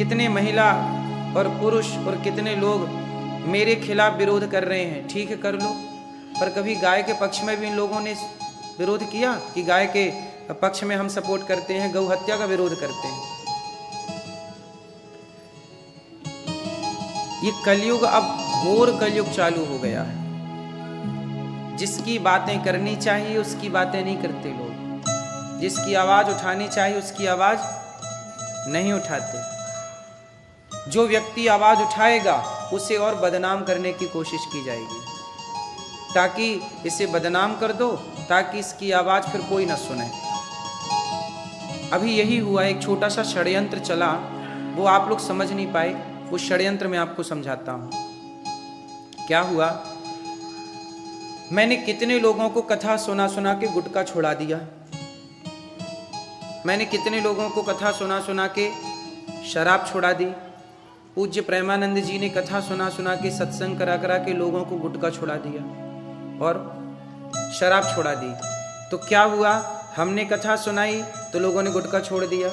कितने महिला और पुरुष और कितने लोग मेरे खिलाफ विरोध कर रहे हैं, ठीक है कर लो, पर कभी गाय के पक्ष में भी इन लोगों ने विरोध किया कि गाय के पक्ष में हम सपोर्ट करते हैं, गौ हत्या का विरोध करते हैं। ये कलयुग अब घोर कलयुग चालू हो गया है। जिसकी बातें करनी चाहिए उसकी बातें नहीं करते लोग, जिसकी आवाज उठानी चाहिए उसकी आवाज नहीं उठाते। जो व्यक्ति आवाज उठाएगा उसे और बदनाम करने की कोशिश की जाएगी, ताकि इसे बदनाम कर दो, ताकि इसकी आवाज फिर कोई ना सुने। अभी यही हुआ, एक छोटा सा षड्यंत्र चला, वो आप लोग समझ नहीं पाए, उस षड्यंत्र में आपको समझाता हूं। क्या हुआ, मैंने कितने लोगों को कथा सुना सुना के गुटखा छुड़ा दिया, मैंने कितने लोगों को कथा सुना सुना के शराब छुड़ा दी। पूज्य प्रेमानंद जी ने कथा सुना सुना के सत्संग करा करा के लोगों को गुटखा छुड़ा दिया और शराब छुड़ा दी। तो क्या हुआ, हमने कथा सुनाई तो लोगों ने गुटखा छोड़ दिया,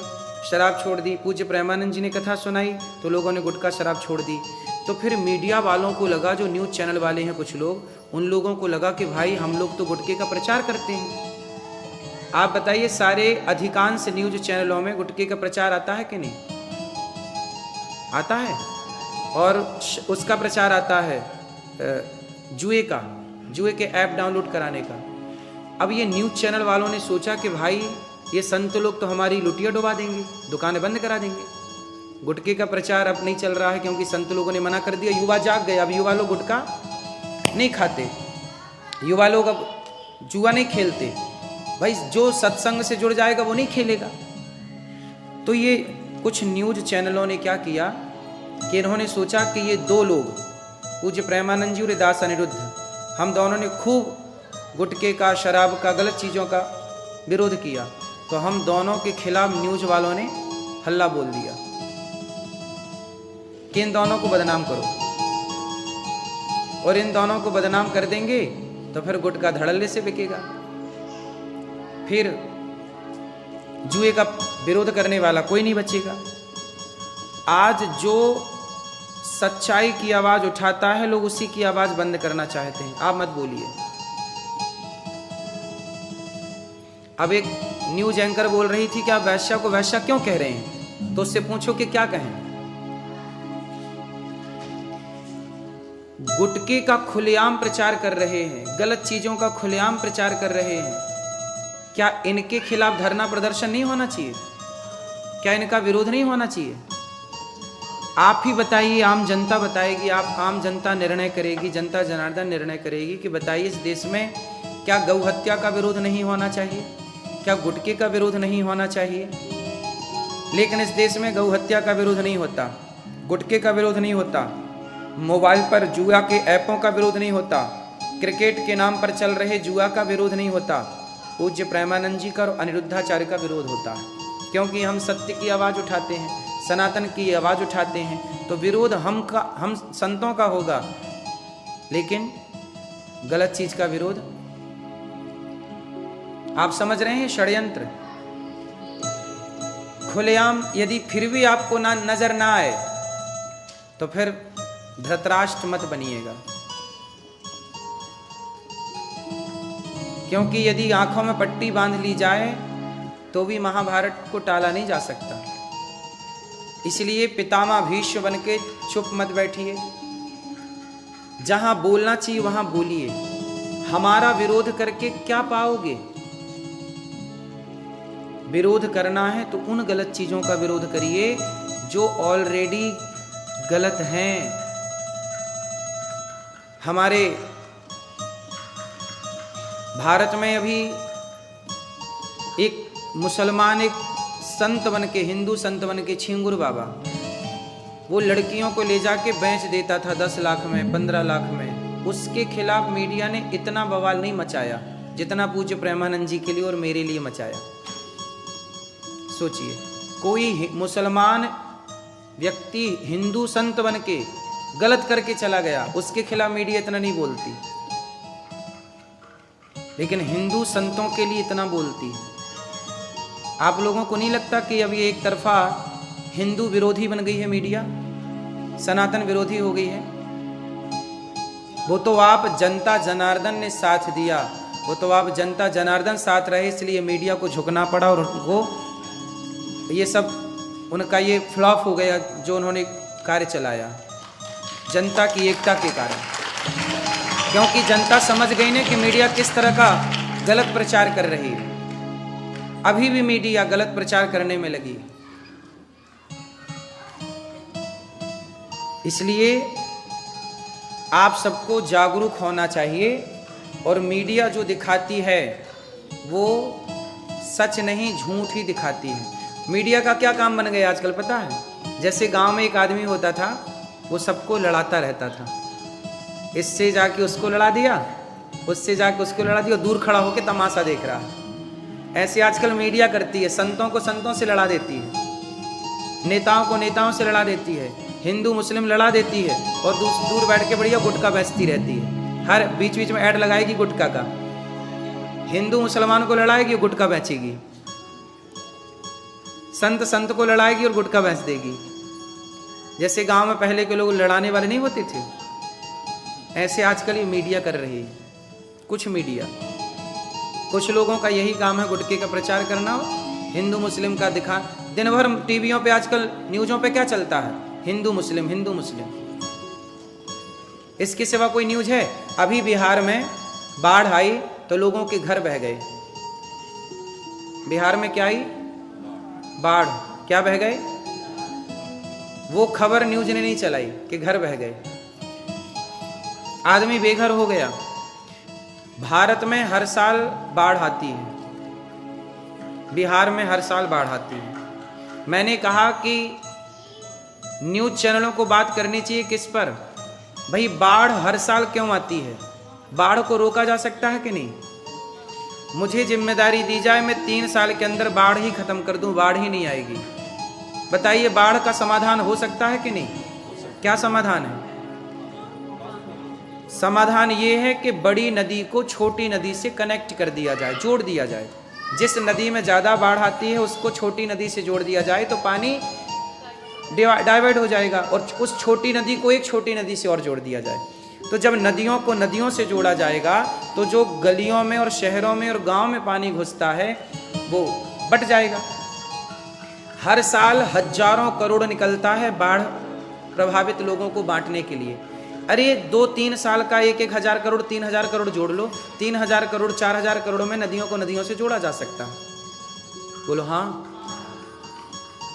शराब छोड़ दी। पूज्य प्रेमानंद जी ने कथा सुनाई तो लोगों ने गुटखा शराब छोड़ दी। तो फिर मीडिया वालों को लगा, जो न्यूज़ चैनल वाले हैं कुछ लोग, उन लोगों को लगा कि भाई हम लोग तो गुटखे का प्रचार करते हैं। आप बताइए, सारे अधिकांश न्यूज़ चैनलों में गुटखे का प्रचार आता है कि नहीं आता है? और उसका प्रचार आता है जुए का, जुए के ऐप डाउनलोड कराने का। अब ये न्यूज़ चैनल वालों ने सोचा कि भाई ये संत लोग तो हमारी लुटिया डुबा देंगे, दुकानें बंद करा देंगे, गुटखे का प्रचार अब नहीं चल रहा है क्योंकि संत लोगों ने मना कर दिया। युवा जाग गए, अब युवा लोग गुटखा नहीं खाते, युवा लोग अब जुआ नहीं खेलते। भाई जो सत्संग से जुड़ जाएगा वो नहीं खेलेगा। तो ये कुछ न्यूज़ चैनलों ने क्या किया कि इन्होंने सोचा कि ये दो लोग, पूज्य प्रेमानंद जी और दास अनिरुद्ध, हम दोनों ने खूब गुटखे का, शराब का, गलत चीज़ों का विरोध किया, तो हम दोनों के खिलाफ न्यूज़ वालों ने हल्ला बोल दिया कि इन दोनों को बदनाम करो, और इन दोनों को बदनाम कर देंगे तो फिर गुटखा धड़ल्ले से बिकेगा, फिर जुए का विरोध करने वाला कोई नहीं बचेगा। आज जो सच्चाई की आवाज उठाता है, लोग उसी की आवाज बंद करना चाहते हैं। आप मत बोलिए। अब एक न्यूज एंकर बोल रही थी कि आप वैश्या को वैश्या क्यों कह रहे हैं, तो उससे पूछो कि क्या कहें। गुटखे का खुलेआम प्रचार कर रहे हैं, गलत चीजों का खुलेआम प्रचार कर रहे हैं, क्या इनके खिलाफ धरना प्रदर्शन नहीं होना चाहिए? क्या इनका विरोध नहीं होना चाहिए? आप ही बताइए, आम जनता बताएगी, आप आम जनता निर्णय करेगी, जनता जनार्दन निर्णय करेगी कि बताइए इस देश में क्या गौ हत्या का विरोध नहीं होना चाहिए, क्या गुटखे का विरोध नहीं होना चाहिए? लेकिन इस देश में गौ हत्या का विरोध नहीं होता, गुटखे का विरोध नहीं होता, मोबाइल पर जुआ के ऐपों का विरोध नहीं होता, क्रिकेट के नाम पर चल रहे जुआ का विरोध नहीं होता, पूज्य प्रेमानंद जी का और अनिरुद्धाचार्य का विरोध होता है। क्योंकि हम सत्य की आवाज उठाते हैं, सनातन की आवाज उठाते हैं, तो विरोध हम संतों का होगा, लेकिन गलत चीज का विरोध। आप समझ रहे हैं षड्यंत्र खुलेआम। यदि फिर भी आपको ना नजर ना आए तो फिर धृतराष्ट्र मत बनिएगा, क्योंकि यदि आंखों में पट्टी बांध ली जाए तो भी महाभारत को टाला नहीं जा सकता। इसलिए पितामह भीष्म बन के चुप मत बैठिए, जहां बोलना चाहिए वहां बोलिए। हमारा विरोध करके क्या पाओगे? विरोध करना है तो उन गलत चीजों का विरोध करिए जो ऑलरेडी गलत हैं। हमारे भारत में अभी एक मुसलमान, एक संत बन के, हिंदू संत बन के, छिंगुर बाबा, वो लड़कियों को ले जाके बेच देता था 10 लाख में, 15 लाख में। उसके खिलाफ मीडिया ने इतना बवाल नहीं मचाया जितना पूज्य प्रेमानंद जी के लिए और मेरे लिए मचाया। सोचिए, कोई मुसलमान व्यक्ति हिंदू संत बन के गलत करके चला गया, उसके खिलाफ मीडिया इतना नहीं बोलती, लेकिन हिंदू संतों के लिए इतना बोलती है। आप लोगों को नहीं लगता कि अब ये एक तरफा हिंदू विरोधी बन गई है मीडिया, सनातन विरोधी हो गई है। वो तो आप जनता जनार्दन ने साथ दिया, वो तो आप जनता जनार्दन साथ रहे, इसलिए मीडिया को झुकना पड़ा और उनको ये सब उनका ये फ्लॉप हो गया जो उन्होंने कार्य चलाया जनता की एकता के कारण। क्योंकि जनता समझ गई ने कि मीडिया किस तरह का गलत प्रचार कर रही है। अभी भी मीडिया गलत प्रचार करने में लगी है। इसलिए आप सबको जागरूक होना चाहिए। और मीडिया जो दिखाती है वो सच नहीं झूठ ही दिखाती है। मीडिया का क्या काम बन गया आजकल पता है? जैसे गांव में एक आदमी होता था, वो सबको लड़ाता रहता था, इससे जाके उसको लड़ा दिया, उससे जाके उसको लड़ा दिया, दूर खड़ा होकर तमाशा देख रहा है। ऐसे आजकल मीडिया करती है, संतों को संतों से लड़ा देती है, नेताओं को नेताओं से लड़ा देती है, हिंदू मुस्लिम लड़ा देती है, और दूर बैठ के बढ़िया गुटखा बेचती रहती है। हर बीच बीच में ऐड लगाएगी गुटखा का, हिंदू मुसलमान को लड़ाएगी और गुटखा बेचेगी, संत संत को लड़ाएगी और गुटखा बेच देगी। जैसे गांव में पहले के लोग लड़ाने वाले नहीं होते थे, ऐसे आजकल ये मीडिया कर रही है। कुछ मीडिया, कुछ लोगों का यही काम है गुटखे का प्रचार करना, हिंदू मुस्लिम का दिखा। दिन भर टीवियों पे आजकल न्यूज़ों पे क्या चलता है? हिंदू मुस्लिम हिंदू मुस्लिम। इसके सिवा कोई न्यूज़ है? अभी बिहार में बाढ़ आई तो लोगों के घर बह गए। बिहार में क्या आई? बाढ़। क्या बह गए? वो खबर न्यूज़ ने नहीं चलाई कि घर बह गए, आदमी बेघर हो गया। भारत में हर साल बाढ़ आती है, बिहार में हर साल बाढ़ आती है। मैंने कहा कि न्यूज़ चैनलों को बात करनी चाहिए किस पर? भाई बाढ़ हर साल क्यों आती है? बाढ़ को रोका जा सकता है कि नहीं? मुझे जिम्मेदारी दी जाए, मैं 3 साल के अंदर बाढ़ ही खत्म कर दूं, बाढ़ ही नहीं आएगी। बताइए बाढ़ का समाधान हो सकता है कि नहीं? क्या समाधान है? समाधान ये है कि बड़ी नदी को छोटी नदी से कनेक्ट कर दिया जाए, जोड़ दिया जाए। जिस नदी में ज़्यादा बाढ़ आती है उसको छोटी नदी से जोड़ दिया जाए तो पानी डाइवर्ट हो जाएगा, और उस छोटी नदी को एक छोटी नदी से और जोड़ दिया जाए। तो जब नदियों को नदियों से जोड़ा जाएगा तो जो गलियों में और शहरों में और गांव में पानी घुसता है वो बट जाएगा। हर साल हजारों करोड़ निकलता है बाढ़ प्रभावित लोगों को बांटने के लिए। अरे 2-3 साल का 1,000 करोड़ 3,000 करोड़ जोड़ लो, 3,000 करोड़ 4,000 करोड़ में नदियों को नदियों से जोड़ा जा सकता है। बोलो हाँ।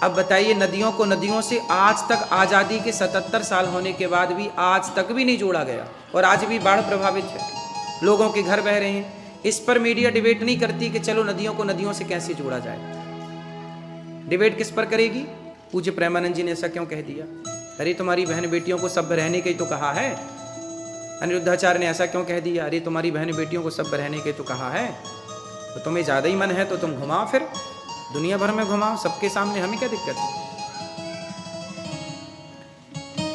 अब बताइए नदियों को नदियों से आज तक आज़ादी के 77 साल होने के बाद भी आज तक भी नहीं जोड़ा गया, और आज भी बाढ़ प्रभावित है, लोगों के घर बह रहे हैं। इस पर मीडिया डिबेट नहीं करती कि चलो नदियों को नदियों से कैसे जोड़ा जाए। डिबेट किस पर करेगी? पूज्य प्रेमानंद जी ने ऐसा क्यों कह दिया? अरे तुम्हारी बहन बेटियों को सब रहने के ही तो कहा है। अनिरुद्धाचार्य ने ऐसा क्यों कह दिया? अरे तुम्हारी बहन बेटियों को सब रहने के तो कहा है, तो तुम्हें ज़्यादा ही मन है तो तुम घुमाओ, फिर दुनिया भर में घुमाओ सबके सामने, हमें क्या दिक्कत है?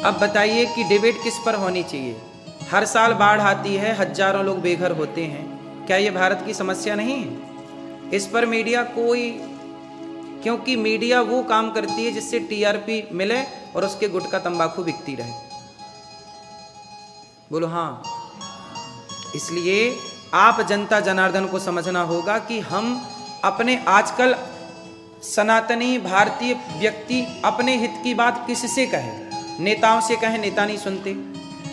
अब बताइए कि डिबेट किस पर होनी चाहिए? हर साल बाढ़ आती है, हजारों लोग बेघर होते हैं, क्या ये भारत की समस्या नहीं है? इस पर मीडिया कोई, क्योंकि मीडिया वो काम करती है जिससे टीआरपी मिले और उसके गुटखा तंबाकू बिकती रहे। बोलो हाँ। इसलिए आप जनता जनार्दन को समझना होगा कि हम अपने, आजकल सनातनी भारतीय व्यक्ति अपने हित की बात किससे कहे? नेताओं से कहे, नेता नहीं सुनते,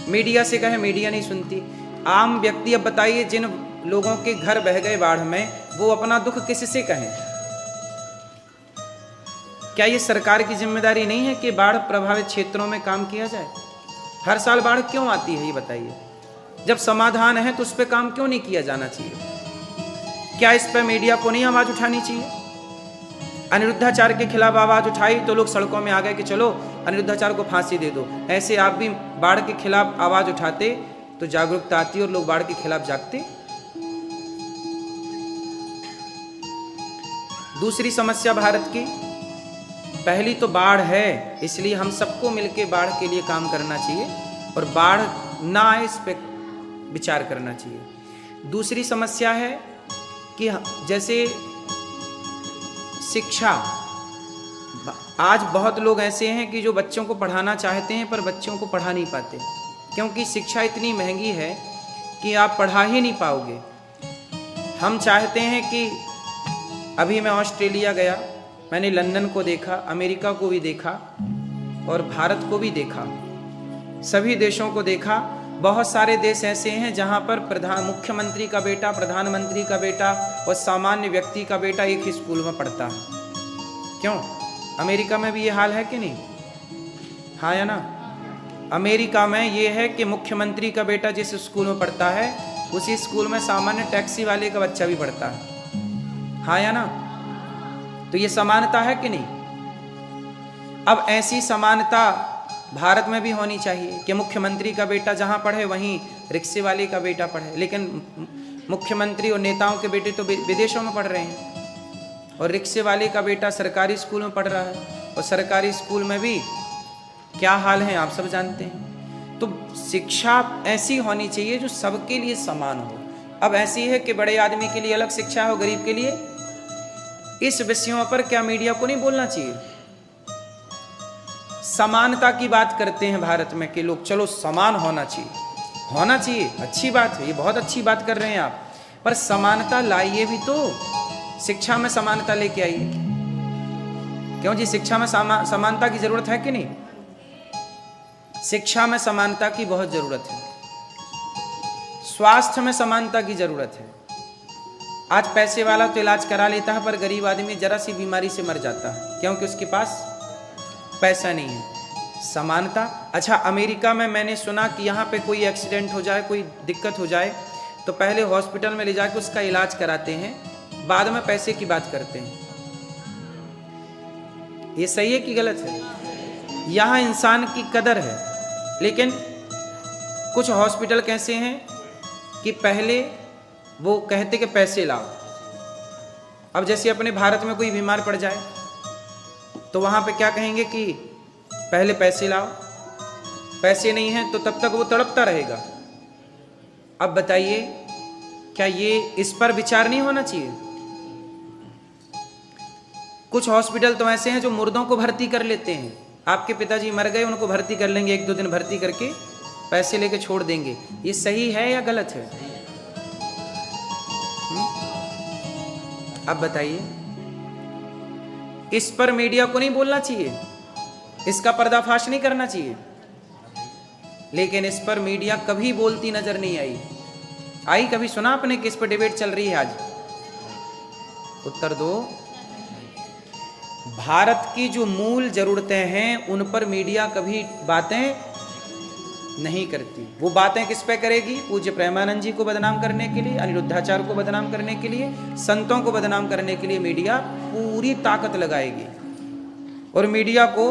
मीडिया से कहे, मीडिया नहीं सुनती। आम व्यक्ति, अब बताइए जिन लोगों के घर बह गए बाढ़ में, वो अपना दुख किससे कहें? क्या ये सरकार की जिम्मेदारी नहीं है कि बाढ़ प्रभावित क्षेत्रों में काम किया जाए? हर साल बाढ़ क्यों आती है ये बताइए? जब समाधान है तो उस पर काम क्यों नहीं किया जाना चाहिए? क्या इस पर मीडिया को नहीं आवाज उठानी चाहिए? अनिरुद्धाचार्य के खिलाफ आवाज उठाई तो लोग सड़कों में आ गए कि चलो अनिरुद्धाचार्य को फांसी दे दो। ऐसे आप भी बाढ़ के खिलाफ आवाज उठाते तो जागरूकता आती और लोग बाढ़ के खिलाफ जागते। दूसरी समस्या भारत की, पहली तो बाढ़ है, इसलिए हम सबको मिलकर बाढ़ के लिए काम करना चाहिए और बाढ़ ना आए इस पे विचार करना चाहिए। दूसरी समस्या है कि जैसे शिक्षा, आज बहुत लोग ऐसे हैं कि जो बच्चों को पढ़ाना चाहते हैं पर बच्चों को पढ़ा नहीं पाते, क्योंकि शिक्षा इतनी महंगी है कि आप पढ़ा ही नहीं पाओगे। हम चाहते हैं कि अभी मैं ऑस्ट्रेलिया गया, मैंने लंदन को देखा, अमेरिका को भी देखा और भारत को भी देखा, सभी देशों को देखा। बहुत सारे देश ऐसे हैं जहां पर मुख्यमंत्री का बेटा, प्रधानमंत्री का बेटा और सामान्य व्यक्ति का बेटा एक ही स्कूल में पढ़ता है। क्यों? अमेरिका में भी ये हाल है कि नहीं? हाँ या ना? अमेरिका में ये है कि मुख्यमंत्री का बेटा जिस स्कूल में पढ़ता है उसी स्कूल में सामान्य टैक्सी वाले का बच्चा भी पढ़ता है। हाँ या ना? तो ये समानता है कि नहीं? अब ऐसी समानता भारत में भी होनी चाहिए कि मुख्यमंत्री का बेटा जहां पढ़े वहीं रिक्शे वाले का बेटा पढ़े। लेकिन मुख्यमंत्री और नेताओं के बेटे तो विदेशों में पढ़ रहे हैं और रिक्शे वाले का बेटा सरकारी स्कूल में पढ़ रहा है, और सरकारी स्कूल में भी क्या हाल है आप सब जानते हैं। तो शिक्षा ऐसी होनी चाहिए जो सबके लिए समान हो। अब ऐसी है कि बड़े आदमी के लिए अलग शिक्षा हो, गरीब के लिए। इस विषयों पर क्या मीडिया को नहीं बोलना चाहिए? समानता की बात करते हैं भारत में कि लोग चलो समान होना चाहिए, होना चाहिए, अच्छी बात है, ये बहुत अच्छी बात कर रहे हैं आप, पर समानता लाइए भी तो, शिक्षा में समानता लेके आइए। क्यों जी? शिक्षा में समानता की जरूरत है कि नहीं? शिक्षा में समानता की बहुत जरूरत है, स्वास्थ्य में समानता की जरूरत है। आज पैसे वाला तो इलाज करा लेता है, पर गरीब आदमी जरा सी बीमारी से मर जाता है क्योंकि उसके पास पैसा नहीं है। समानता। अच्छा, अमेरिका में मैंने सुना कि यहाँ पे कोई एक्सीडेंट हो जाए, कोई दिक्कत हो जाए तो पहले हॉस्पिटल में ले जाकर उसका इलाज कराते हैं, बाद में पैसे की बात करते हैं। ये सही है कि गलत है? यहाँ इंसान की कदर है, लेकिन कुछ हॉस्पिटल कैसे हैं कि पहले वो कहते कि पैसे लाओ। अब जैसे अपने भारत में कोई बीमार पड़ जाए तो वहां पे क्या कहेंगे कि पहले पैसे लाओ, पैसे नहीं हैं तो तब तक वो तड़पता रहेगा। अब बताइए, क्या ये इस पर विचार नहीं होना चाहिए? कुछ हॉस्पिटल तो ऐसे हैं जो मुर्दों को भर्ती कर लेते हैं। आपके पिताजी मर गए, उनको भर्ती कर लेंगे, 1-2 दिन भर्ती करके पैसे लेके छोड़ देंगे। ये सही है या गलत है? अब बताइए, इस पर मीडिया को नहीं बोलना चाहिए, इसका पर्दाफाश नहीं करना चाहिए? लेकिन इस पर मीडिया कभी बोलती नजर नहीं आई कभी सुना आपने कि इस पर डिबेट चल रही है? आज उत्तर दो। भारत की जो मूल जरूरतें हैं उन पर मीडिया कभी बातें नहीं करती। वो बातें किस पे करेगी? पूज्य प्रेमानंद जी को बदनाम करने के लिए, अनिरुद्धाचार्य को बदनाम करने के लिए, संतों को बदनाम करने के लिए मीडिया पूरी ताकत लगाएगी। और मीडिया को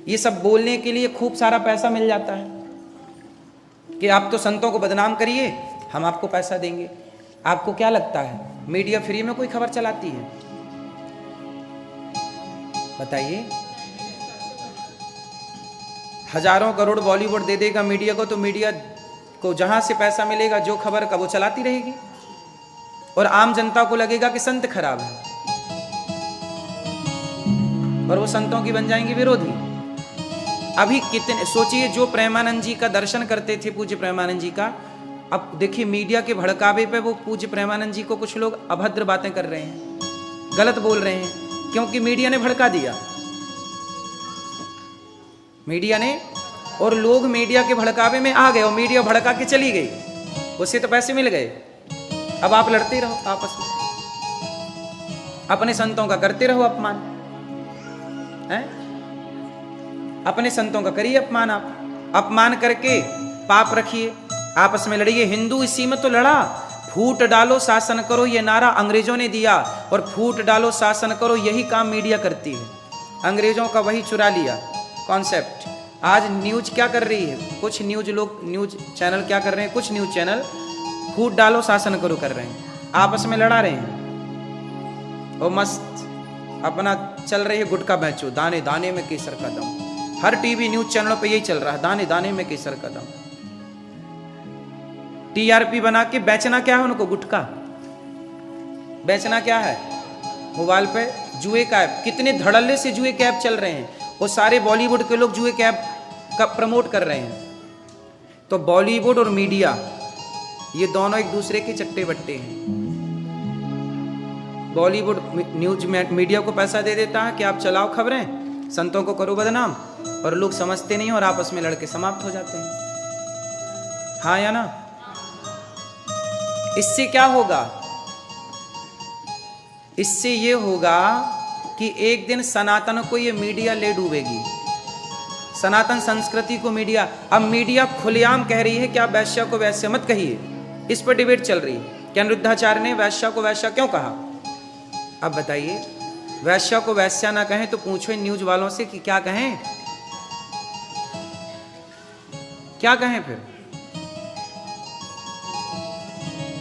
ये सब बोलने के लिए खूब सारा पैसा मिल जाता है कि आप तो संतों को बदनाम करिए, हम आपको पैसा देंगे। आपको क्या लगता है मीडिया फ्री में कोई खबर चलाती है? बताइए। हजारों करोड़ बॉलीवुड दे देगा मीडिया को, तो मीडिया को जहां से पैसा मिलेगा जो खबर का वो चलाती रहेगी, और आम जनता को लगेगा कि संत खराब है और वो संतों की बन जाएंगे विरोधी। अभी कितने सोचिए, जो प्रेमानंद जी का दर्शन करते थे, पूज्य प्रेमानंद जी का, अब देखिए मीडिया के भड़कावे पे वो पूज्य प्रेमानंद जी को कुछ लोग अभद्र बातें कर रहे हैं, गलत बोल रहे हैं, क्योंकि मीडिया ने भड़का दिया, मीडिया ने। और लोग मीडिया के भड़कावे में आ गए और मीडिया भड़का के चली गई, उससे तो पैसे मिल गए। अब आप लड़ते रहो आपस में, अपने संतों का करते रहो अपमान, है? अपने संतों का करिए अपमान, आप अपमान करके पाप रखिए, आपस में लड़िए। हिंदू इसी में तो लड़ा, फूट डालो शासन करो, ये नारा अंग्रेजों ने दिया, और फूट डालो शासन करो यही काम मीडिया करती है। अंग्रेजों का वही चुरा लिया कॉन्सेप्ट। आज न्यूज क्या कर रही है? कुछ न्यूज चैनल क्या कर रहे हैं? कुछ न्यूज चैनल फूट डालो शासन करो कर रहे हैं, आपस में लड़ा रहे हैं, और मस्त अपना चल रही है गुटखा बेचो, दाने दाने में केसर का दम। हर टीवी न्यूज चैनलों पे यही चल रहा है, दाने दाने में केसर का दम। टीआरपी बना के बेचना क्या है उनको? गुटखा बेचना क्या है? मोबाइल पे जुए का ऐप, कितने धड़ल्ले से जुए के ऐप चल रहे हैं। वो सारे बॉलीवुड के लोग जुए के ऐप का प्रमोट कर रहे हैं। तो बॉलीवुड और मीडिया ये दोनों एक दूसरे के चट्टे बट्टे हैं। बॉलीवुड न्यूज मीडिया को पैसा दे देता है कि आप चलाओ खबरें, संतों को करो बदनाम, और लोग समझते नहीं और आपस में लड़के समाप्त हो जाते हैं। हाँ या ना? इससे क्या होगा? इससे ये होगा कि एक दिन सनातन को ये मीडिया ले डूबेगी, सनातन संस्कृति को मीडिया। अब मीडिया खुलेआम कह रही है कि आप वैश्या को वैश्य मत कहिए, इस पर डिबेट चल रही है कि अनिरुद्धाचार्य ने वैश्या को वैश्या क्यों कहा। अब बताइए, वैश्या को वैश्या ना कहें तो पूछो इन न्यूज वालों से कि क्या कहें, क्या कहें फिर।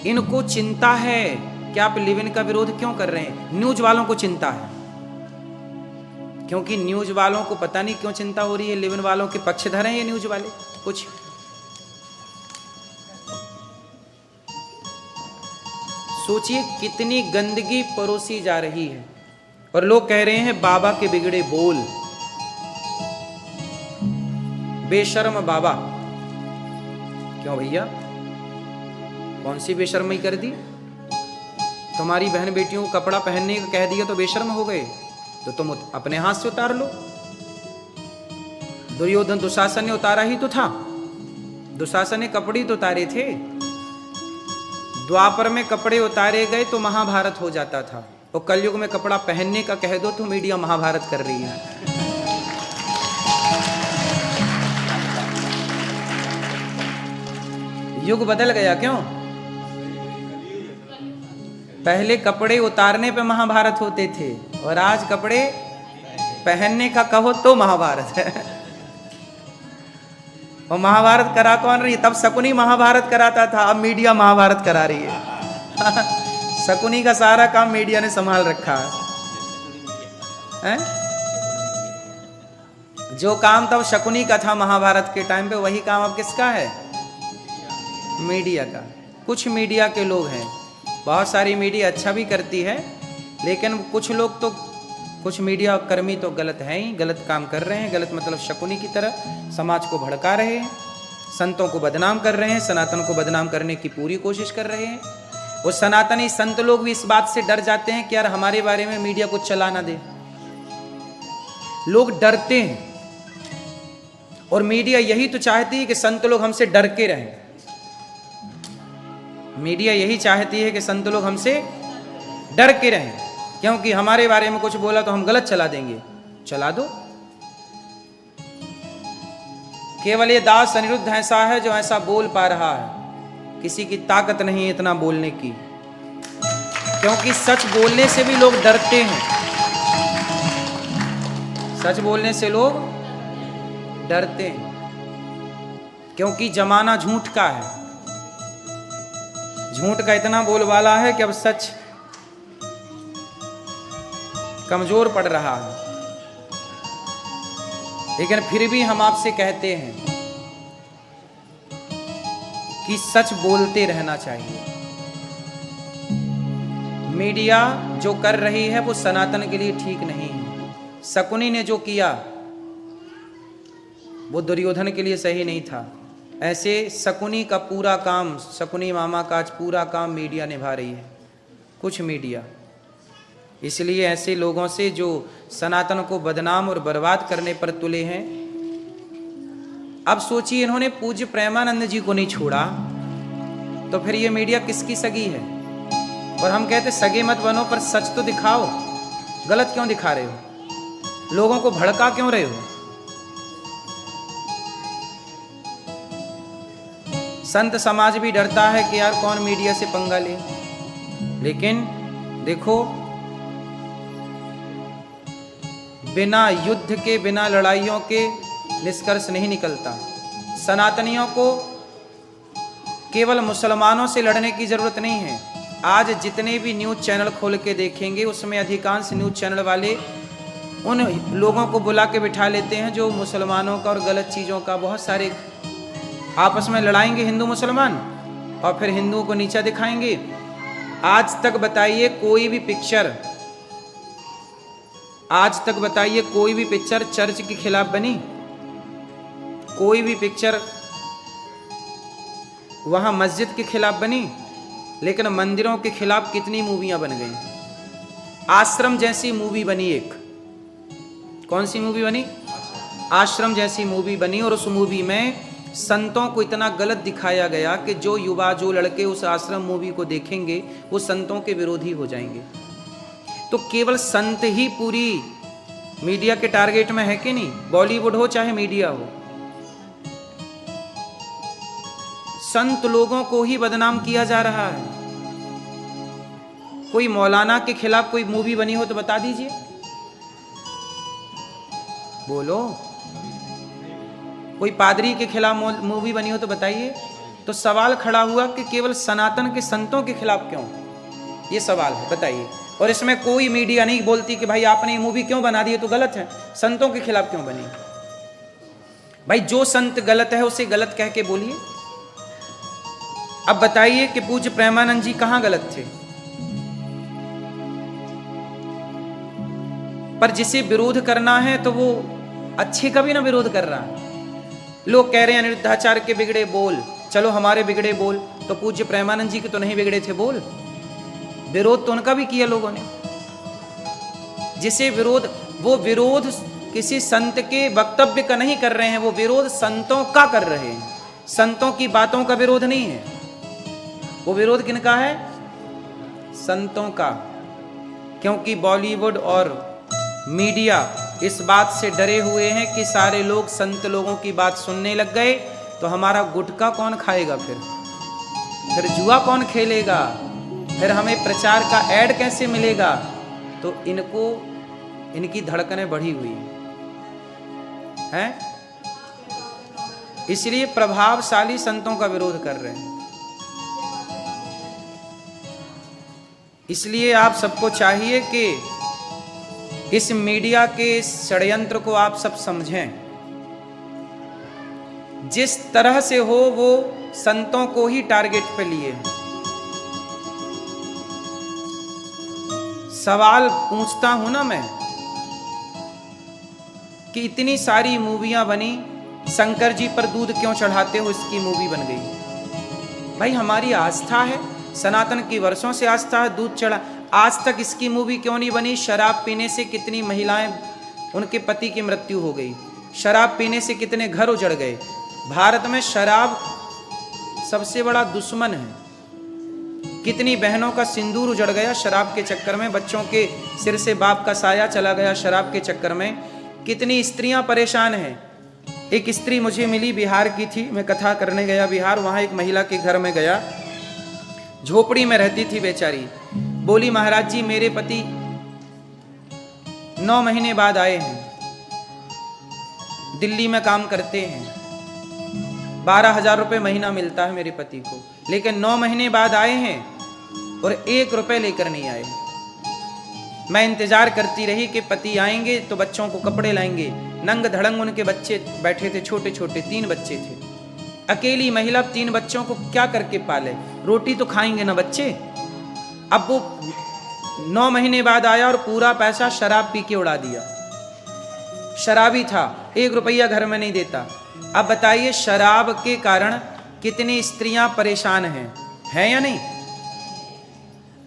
इनको चिंता है कि आप लिव इन का विरोध क्यों कर रहे हैं। न्यूज वालों को चिंता है, क्योंकि न्यूज वालों को पता नहीं क्यों चिंता हो रही है। लिव इन वालों के पक्षधर हैं ये न्यूज वाले कुछ। सोचिए कितनी गंदगी परोसी जा रही है, और लोग कह रहे हैं बाबा के बिगड़े बोल, बेशर्म बाबा। क्यों भैया, कौन सी बेशर्मी कर दी? तुम्हारी बहन बेटियों को कपड़ा पहनने का कह दिया तो बेशर्म हो गए, तो तुम अपने हाथ से उतार लो। दुर्योधन दुशासन ने उतारा ही तो था, दुशासन ने कपड़े तो उतारे थे। द्वापर में कपड़े उतारे गए तो महाभारत हो जाता था, और कलयुग में कपड़ा पहनने का कह दो तो मीडिया महाभारत कर रही है। युग बदल गया क्यों? पहले कपड़े उतारने पे महाभारत होते थे, और आज कपड़े पहनने का कहो तो महाभारत है। और महाभारत करा कौन रही? तब शकुनी महाभारत कराता था, अब मीडिया महाभारत करा रही है। शकुनी का सारा काम मीडिया ने संभाल रखा है। जो काम तब शकुनी का था महाभारत के टाइम पे, वही काम अब किसका है? मीडिया का। कुछ मीडिया के लोग हैं, बहुत सारी मीडिया अच्छा भी करती है, लेकिन कुछ लोग तो, कुछ मीडिया कर्मी तो गलत हैं ही, गलत काम कर रहे हैं। गलत मतलब शकुनी की तरह समाज को भड़का रहे हैं, संतों को बदनाम कर रहे हैं, सनातन को बदनाम करने की पूरी कोशिश कर रहे हैं। वो सनातनी संत लोग भी इस बात से डर जाते हैं कि यार हमारे बारे में मीडिया कुछ चला ना दे। लोग डरते हैं, और मीडिया यही तो चाहती है कि संत लोग हमसे डर के रहें। मीडिया यही चाहती है कि संत लोग हमसे डर के रहें, क्योंकि हमारे बारे में कुछ बोला तो हम गलत चला देंगे। चला दो, केवल ये दास अनिरुद्ध ऐसा है जो ऐसा बोल पा रहा है, किसी की ताकत नहीं है इतना बोलने की, क्योंकि सच बोलने से भी लोग डरते हैं। सच बोलने से लोग डरते हैं, क्योंकि जमाना झूठ का है। झूठ का इतना बोलबाला है कि अब सच कमजोर पड़ रहा है। लेकिन फिर भी हम आपसे कहते हैं कि सच बोलते रहना चाहिए। मीडिया जो कर रही है वो सनातन के लिए ठीक नहीं है। शकुनी ने जो किया वो दुर्योधन के लिए सही नहीं था। ऐसे शकुनी का पूरा काम, शकुनी मामा का आज पूरा काम मीडिया निभा रही है, कुछ मीडिया। इसलिए ऐसे लोगों से जो सनातन को बदनाम और बर्बाद करने पर तुले हैं, अब सोचिए इन्होंने पूज्य प्रेमानंद जी को नहीं छोड़ा तो फिर ये मीडिया किसकी सगी है? और हम कहते सगे मत बनो, पर सच तो दिखाओ। गलत क्यों दिखा रहे हो? लोगों को भड़का क्यों रहे हो? संत समाज भी डरता है कि यार कौन मीडिया से पंगा ले। लेकिन देखो, बिना युद्ध के, बिना लड़ाइयों के निष्कर्ष नहीं निकलता। सनातनियों को केवल मुसलमानों से लड़ने की जरूरत नहीं है। आज जितने भी न्यूज चैनल खोल के देखेंगे उसमें अधिकांश न्यूज चैनल वाले उन लोगों को बुला के बिठा लेते हैं जो मुसलमानों का और गलत चीज़ों का बहुत सारे आपस में लड़ाएंगे, हिंदू मुसलमान, और फिर हिंदुओं को नीचा दिखाएंगे। आज तक बताइए कोई भी पिक्चर आज तक बताइए कोई भी पिक्चर चर्च के खिलाफ बनी? कोई भी पिक्चर वहां मस्जिद के खिलाफ बनी? लेकिन मंदिरों के खिलाफ कितनी मूवियां बन गई। आश्रम जैसी मूवी बनी एक। कौन सी मूवी बनी? आश्रम जैसी मूवी बनी, और उस मूवी में संतों को इतना गलत दिखाया गया कि जो युवा, जो लड़के उस आश्रम मूवी को देखेंगे वो संतों के विरोधी हो जाएंगे। तो केवल संत ही पूरी मीडिया के टारगेट में है कि नहीं? बॉलीवुड हो चाहे मीडिया हो, संत लोगों को ही बदनाम किया जा रहा है। कोई मौलाना के खिलाफ कोई मूवी बनी हो तो बता दीजिए, बोलो। कोई पादरी के खिलाफ मूवी बनी हो तो बताइए। तो सवाल खड़ा हुआ कि केवल सनातन के संतों के खिलाफ क्यों? ये सवाल है, बताइए। और इसमें कोई मीडिया नहीं बोलती कि भाई आपने ये मूवी क्यों बना दी, तो गलत है, संतों के खिलाफ क्यों बनी? भाई जो संत गलत है उसे गलत कह के बोलिए। अब बताइए कि पूज्य प्रेमानंद जी कहां गलत थे? पर जिसे विरोध करना है तो वो अच्छे का भी ना विरोध कर रहा है। लोग कह रहे हैं अनिरुद्धाचार्य के बिगड़े बोल, चलो हमारे बिगड़े बोल, तो पूज्य प्रेमानंद जी के तो नहीं बिगड़े थे बोल, विरोध तो उनका भी किया लोगों ने। जिसे विरोध, वो विरोध किसी संत के वक्तव्य का नहीं कर रहे हैं, वो विरोध संतों का कर रहे हैं। संतों की बातों का विरोध नहीं है, वो विरोध किनका है? संतों का। क्योंकि बॉलीवुड और मीडिया इस बात से डरे हुए हैं कि सारे लोग संत लोगों की बात सुनने लग गए तो हमारा गुटखा कौन खाएगा, फिर जुआ कौन खेलेगा, फिर हमें प्रचार का ऐड कैसे मिलेगा। तो इनको, इनकी धड़कनें बढ़ी हुई हैं, इसलिए प्रभावशाली संतों का विरोध कर रहे हैं। इसलिए आप सबको चाहिए कि इस मीडिया के षड्यंत्र को आप सब समझें। जिस तरह से हो वो संतों को ही टारगेट पे लिए। सवाल पूछता हूं ना मैं कि इतनी सारी मूवियां बनी, शंकर जी पर दूध क्यों चढ़ाते हो, इसकी मूवी बन गई। भाई हमारी आस्था है, सनातन की वर्षों से आस्था है, दूध चढ़ा। आज तक इसकी मूवी क्यों नहीं बनी? शराब पीने से कितनी महिलाएं, उनके पति की मृत्यु हो गई, शराब पीने से कितने घर उजड़ गए। भारत में शराब सबसे बड़ा दुश्मन है। कितनी बहनों का सिंदूर उजड़ गया शराब के चक्कर में, बच्चों के सिर से बाप का साया चला गया शराब के चक्कर में। कितनी स्त्रियां परेशान हैं। एक स्त्री मुझे मिली, बिहार की थी, मैं कथा करने गया बिहार, वहां एक महिला के घर में गया, झोपड़ी में रहती थी बेचारी। बोली महाराज जी मेरे पति 9 महीने बाद आए हैं, दिल्ली में काम करते हैं, 12,000 रुपये महीना मिलता है मेरे पति को, लेकिन 9 महीने बाद आए हैं और 1 रुपये लेकर नहीं आए। मैं इंतजार करती रही कि पति आएंगे तो बच्चों को कपड़े लाएंगे। नंग धड़ंग उनके बच्चे बैठे थे, छोटे छोटे 3 बच्चे थे। अकेली महिला 3 बच्चों को क्या करके पाले? रोटी तो खाएंगे ना बच्चे। अब वो 9 महीने बाद आया और पूरा पैसा शराब पी के उड़ा दिया। शराबी था, 1 रुपया घर में नहीं देता। अब बताइए शराब के कारण कितनी स्त्रियां परेशान हैं या नहीं?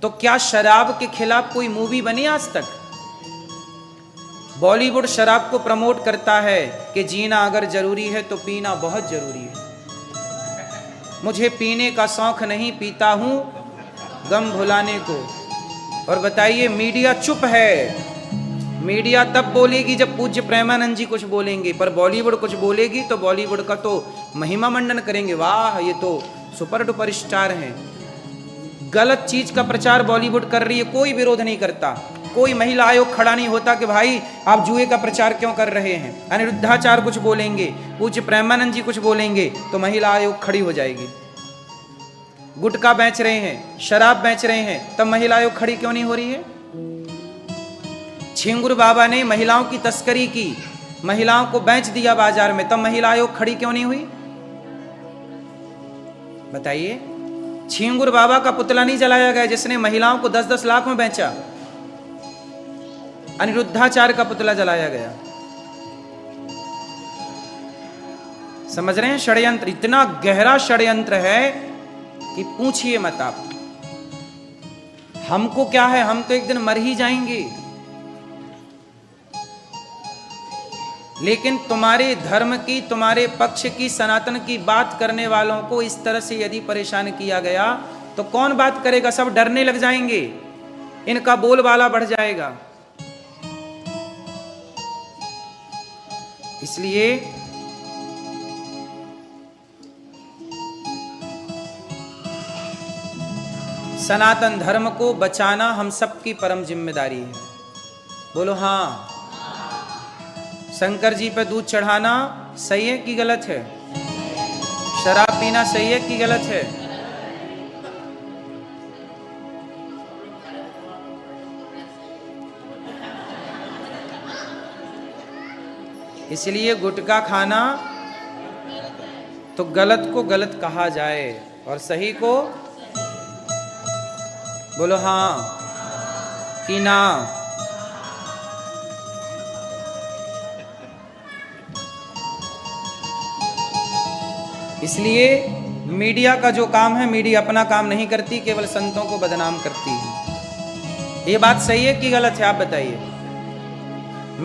तो क्या शराब के खिलाफ कोई मूवी बनी आज तक? बॉलीवुड शराब को प्रमोट करता है कि जीना अगर जरूरी है तो पीना बहुत जरूरी है। मुझे पीने का शौक नहीं, पीता हूं गम भुलाने को। और बताइए मीडिया चुप है। मीडिया तब बोलेगी जब पूज्य प्रेमानंद जी कुछ बोलेंगे, पर बॉलीवुड कुछ बोलेगी तो बॉलीवुड का तो महिमा मंडन करेंगे, वाह ये तो सुपर डुपर स्टार हैं। गलत चीज का प्रचार बॉलीवुड कर रही है, कोई विरोध नहीं करता। कोई महिला आयोग खड़ा नहीं होता कि भाई आप जुए का प्रचार क्यों कर रहे हैं। अनिरुद्धाचार्य कुछ बोलेंगे, पूज्य प्रेमानंद जी कुछ बोलेंगे तो महिला आयोग खड़ी हो जाएगी। गुटखा बेच रहे हैं, शराब बेच रहे हैं, तब महिला आयोग खड़ी क्यों नहीं हो रही है? छिंगुर बाबा ने महिलाओं की तस्करी की, महिलाओं को बेच दिया बाजार में, तब महिला आयोग खड़ी क्यों नहीं हुई? बताइए। छिंगुर बाबा का पुतला नहीं जलाया गया जिसने महिलाओं को 10-10 लाख में बेचा। अनिरुद्धाचार्य का पुतला जलाया गया। समझ रहे हैं? षड्यंत्र, इतना गहरा षड्यंत्र है कि पूछिए मत आप। हमको क्या है, हम तो एक दिन मर ही जाएंगे, लेकिन तुम्हारे धर्म की, तुम्हारे पक्ष की, सनातन की बात करने वालों को इस तरह से यदि परेशान किया गया तो कौन बात करेगा? सब डरने लग जाएंगे, इनका बोलबाला बढ़ जाएगा। इसलिए सनातन धर्म को बचाना हम सबकी परम जिम्मेदारी है। बोलो हाँ। शंकर जी पे दूध चढ़ाना सही है कि गलत है? शराब पीना सही है कि गलत है? इसलिए गुटखा खाना तो गलत को गलत कहा जाए और सही को बोलो हाँ कि ना। इसलिए मीडिया का जो काम है, मीडिया अपना काम नहीं करती, केवल संतों को बदनाम करती है। ये बात सही है कि गलत है? आप बताइए।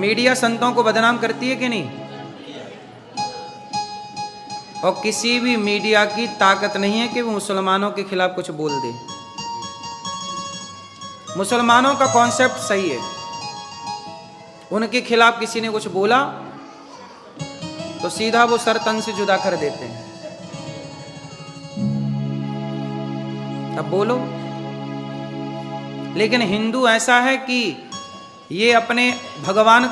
मीडिया संतों को बदनाम करती है कि नहीं? और किसी भी मीडिया की ताकत नहीं है कि वो मुसलमानों के खिलाफ कुछ बोल दे। मुसलमानों का कॉन्सेप्ट सही है, उनके खिलाफ किसी ने कुछ बोला तो सीधा वो सर तन से जुदा कर देते हैं। अब बोलो। लेकिन हिंदू ऐसा है कि ये अपने भगवान का